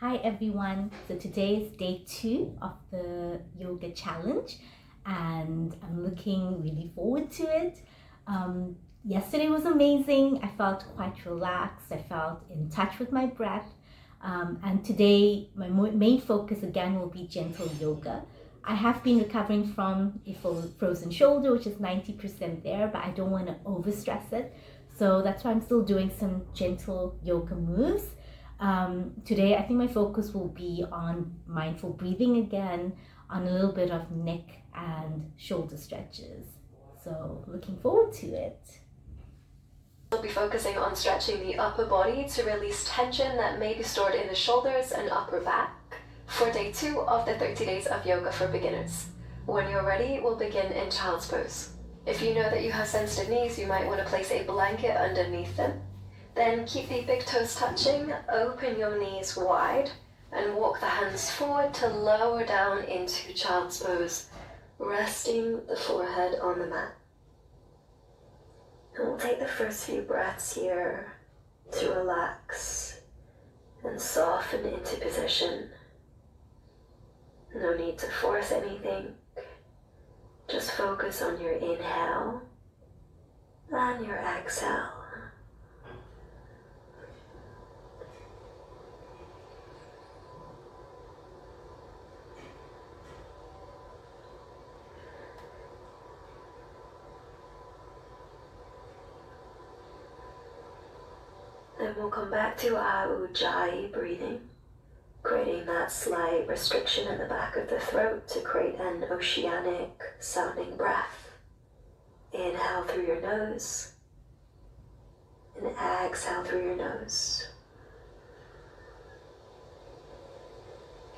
Hi everyone. So today is day 2 of the yoga challenge and I'm looking really forward to it. Yesterday was amazing. I felt quite relaxed. I felt in touch with my breath. And today my main focus again will be gentle yoga. I have been recovering from a frozen shoulder, which is 90% there, but I don't want to overstress it. So that's why I'm still doing some gentle yoga moves. Today, I think my focus will be on mindful breathing again, on a little bit of neck and shoulder stretches. So, looking forward to it. We'll be focusing on stretching the upper body to release tension that may be stored in the shoulders and upper back for day 2 of the 30 days of yoga for beginners. When you're ready, we'll begin in child's pose. If you know that you have sensitive knees, you might want to place a blanket underneath them. Then keep the big toes touching, open your knees wide, and walk the hands forward to lower down into child's pose, resting the forehead on the mat. And we'll take the first few breaths here to relax and soften into position. No need to force anything. Just focus on your inhale and your exhale. Then we'll come back to our Ujjayi breathing, creating that slight restriction in the back of the throat to create an oceanic sounding breath. Inhale through your nose and exhale through your nose.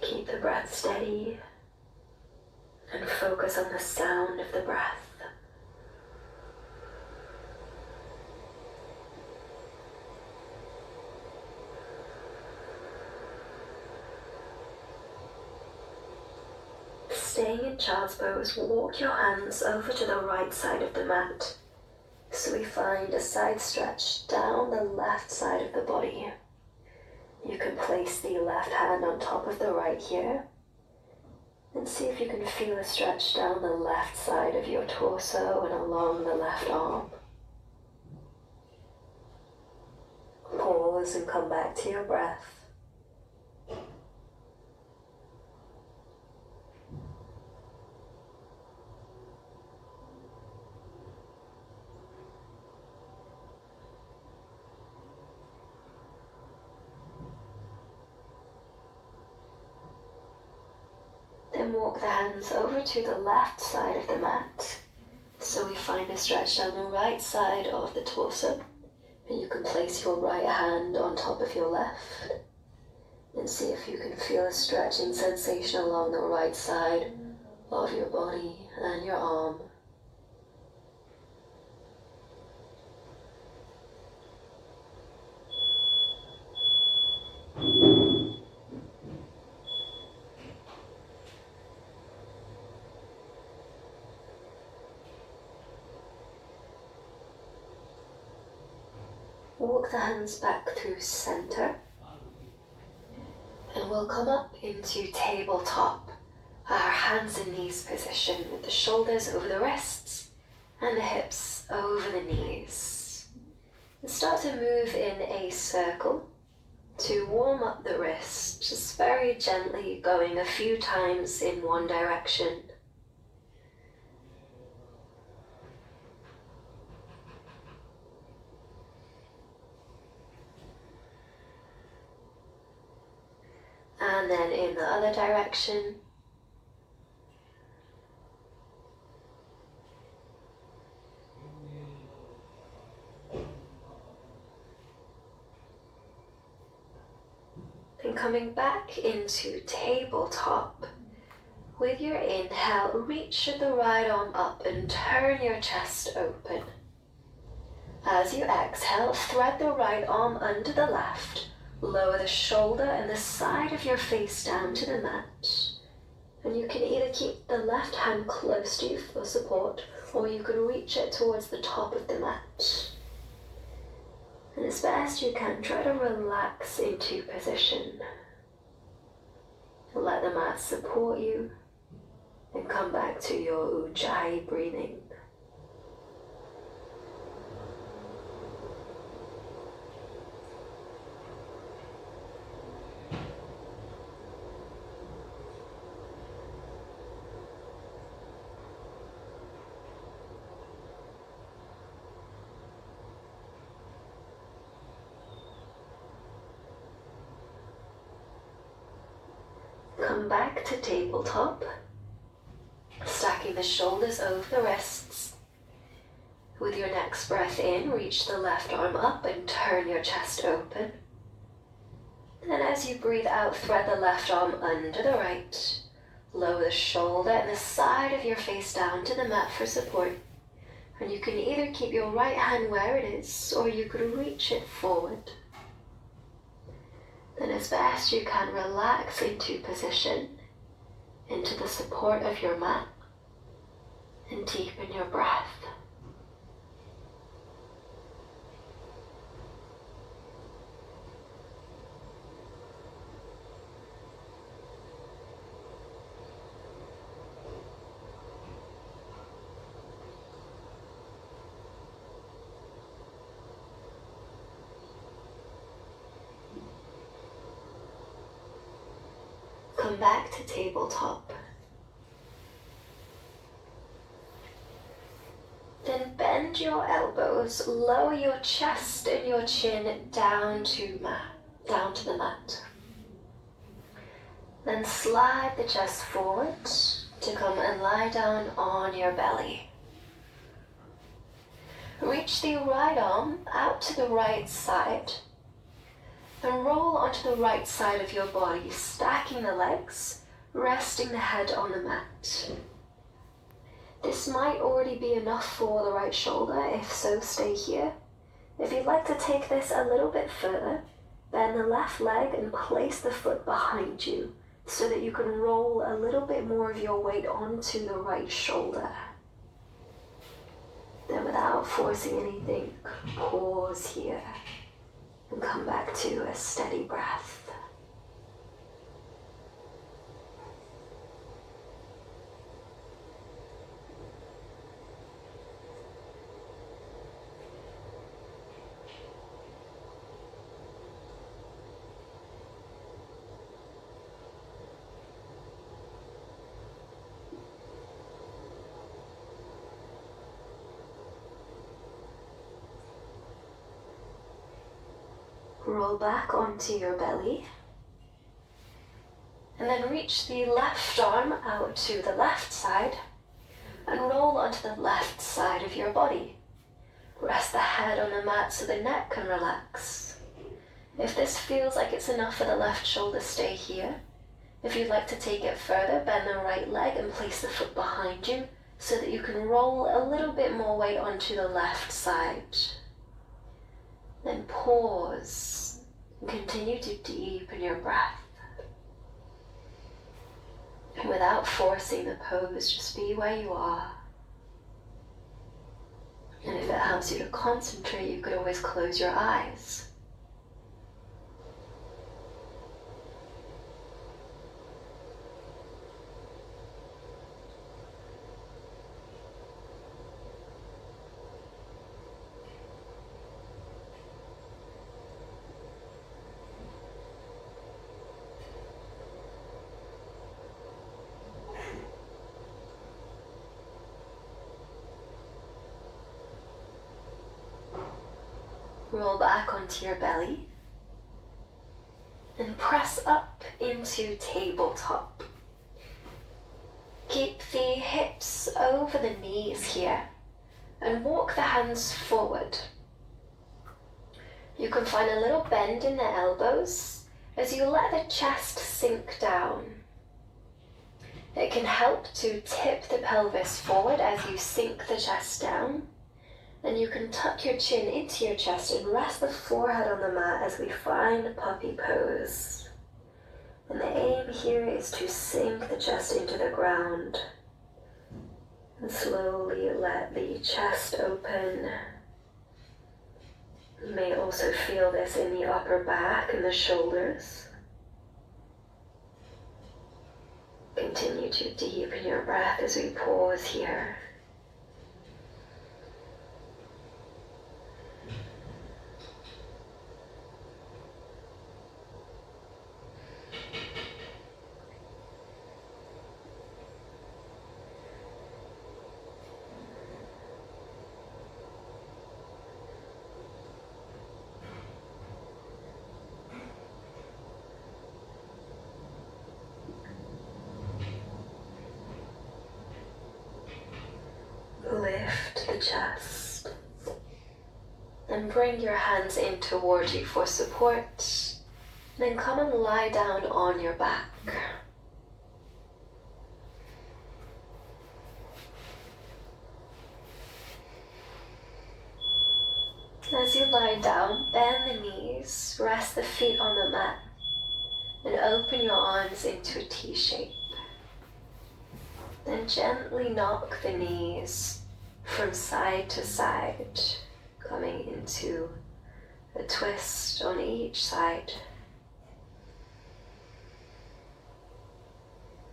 Keep the breath steady and focus on the sound of the breath. Staying in child's pose, walk your hands over to the right side of the mat. So we find a side stretch down the left side of the body. You can place the left hand on top of the right here and see if you can feel a stretch down the left side of your torso and along the left arm. Pause and come back to your breath. Then walk the hands over to the left side of the mat. So we find a stretch down the right side of the torso. And you can place your right hand on top of your left. And see if you can feel a stretching sensation along the right side of your body and your arm. Walk the hands back through center. And we'll come up into tabletop, our hands and knees position with the shoulders over the wrists and the hips over the knees. And start to move in a circle to warm up the wrists, just very gently going a few times in one direction. And then in the other direction. Then coming back into tabletop. With your inhale, reach the right arm up and turn your chest open. As you exhale, thread the right arm under the left. Lower the shoulder and the side of your face down to the mat. And you can either keep the left hand close to you for support, or you can reach it towards the top of the mat. And as best you can, try to relax into position. Let the mat support you and come back to your Ujjayi breathing. Come back to tabletop, stacking the shoulders over the wrists. With your next breath in, reach the left arm up and turn your chest open. Then as you breathe out, thread the left arm under the right. Lower the shoulder and the side of your face down to the mat for support. And you can either keep your right hand where it is, or you could reach it forward. Then as best you can, relax into position, into the support of your mat, and deepen your breath. Come back to tabletop. Then bend your elbows, lower your chest and your chin down to the mat. Then slide the chest forward to come and lie down on your belly. Reach the right arm out to the right side. Then roll onto the right side of your body, stacking the legs, resting the head on the mat. This might already be enough for the right shoulder, if so, stay here. If you'd like to take this a little bit further, bend the left leg and place the foot behind you so that you can roll a little bit more of your weight onto the right shoulder. Then without forcing anything, pause here. And come back to a steady breath. Roll back onto your belly, and then reach the left arm out to the left side and roll onto the left side of your body. Rest the head on the mat so the neck can relax. If this feels like it's enough for the left shoulder, stay here. If you'd like to take it further, bend the right leg and place the foot behind you so that you can roll a little bit more weight onto the left side. Then pause and continue to deepen your breath. And without forcing the pose, just be where you are. And if it helps you to concentrate, you could always close your eyes. Roll back onto your belly and press up into tabletop. Keep the hips over the knees here and walk the hands forward. You can find a little bend in the elbows as you let the chest sink down. It can help to tip the pelvis forward as you sink the chest down. Then you can tuck your chin into your chest and rest the forehead on the mat as we find puppy pose. And the aim here is to sink the chest into the ground. And slowly let the chest open. You may also feel this in the upper back and the shoulders. Continue to deepen your breath as we pause here. Lift the chest and bring your hands in toward you for support. Then come and lie down on your back. As you lie down, bend the knees, rest the feet on the mat, and open your arms into a T shape. Then gently knock the knees from side to side, coming into a twist on each side.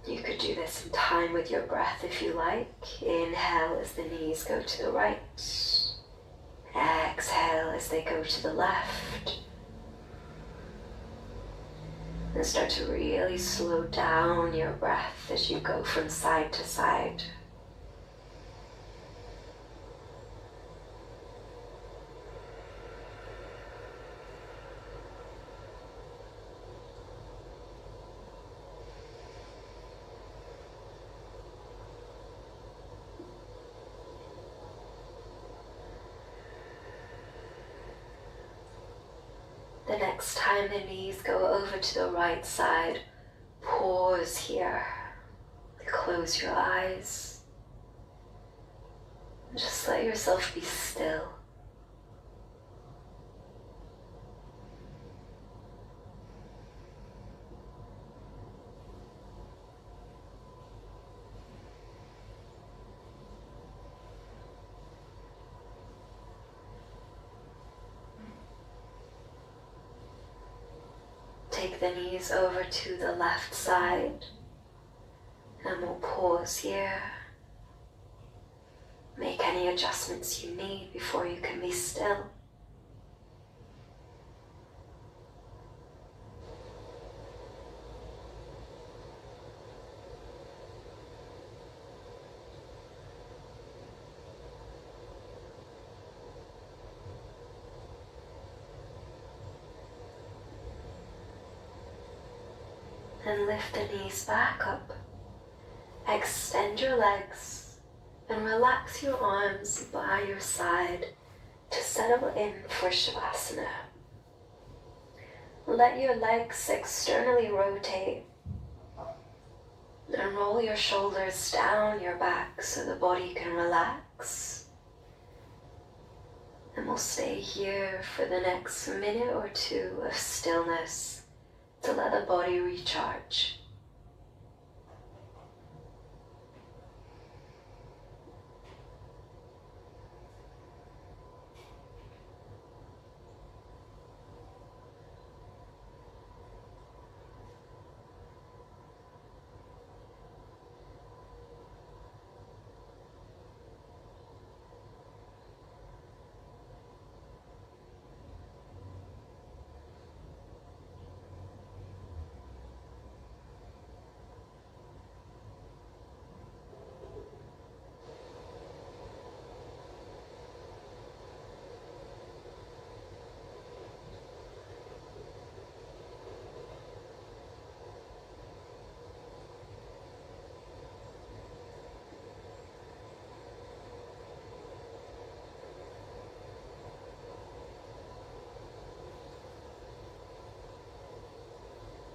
You could do this in time with your breath if you like. Inhale as the knees go to the right. Exhale as they go to the left. And start to really slow down your breath as you go from side to side. The next time the knees go over to the right side, pause here. Close your eyes. Just let yourself be still. Take the knees over to the left side, and we'll pause here. Make any adjustments you need before you can be still. And lift the knees back up. Extend your legs and relax your arms by your side to settle in for Shavasana. Let your legs externally rotate and roll your shoulders down your back so the body can relax. And we'll stay here for the next minute or two of stillness to let the body recharge.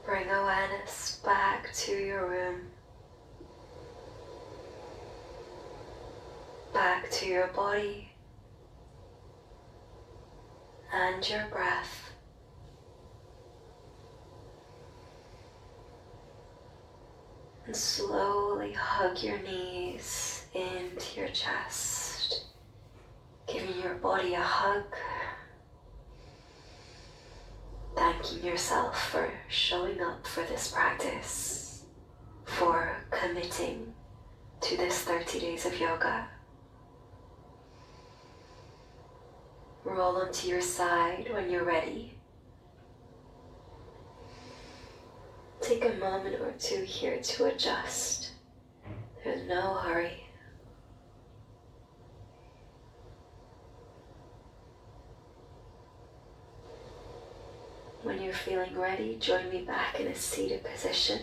Bring awareness back to your room, back to your body and your breath. And slowly hug your knees into your chest, giving your body a hug. Thanking yourself for showing up for this practice, for committing to this 30 days of yoga. Roll onto your side when you're ready. Take a moment or two here to adjust. There's no hurry. When you're feeling ready, join me back in a seated position.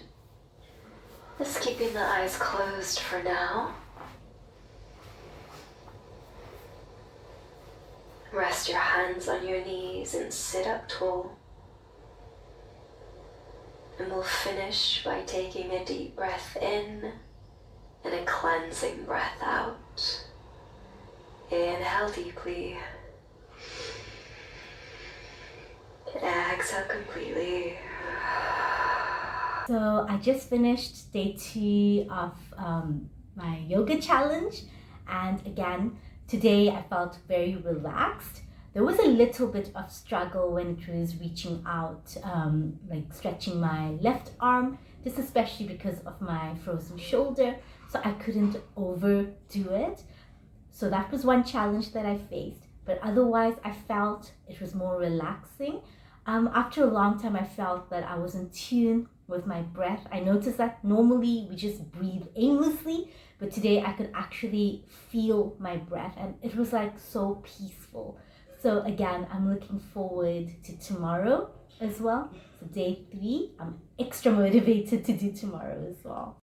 Just keeping the eyes closed for now. Rest your hands on your knees and sit up tall. And we'll finish by taking a deep breath in and a cleansing breath out. Inhale deeply. Exhale completely. So I just finished day 2 of my yoga challenge, and again today I felt very relaxed. There was a little bit of struggle when it was reaching out, like stretching my left arm, just especially because of my frozen shoulder, so I couldn't overdo it. So that was one challenge that I faced, but otherwise I felt it was more relaxing. After a long time, I felt that I was in tune with my breath. I noticed that normally we just breathe aimlessly, but today I could actually feel my breath, and it was like so peaceful. So again, I'm looking forward to tomorrow as well. So day 3, I'm extra motivated to do tomorrow as well.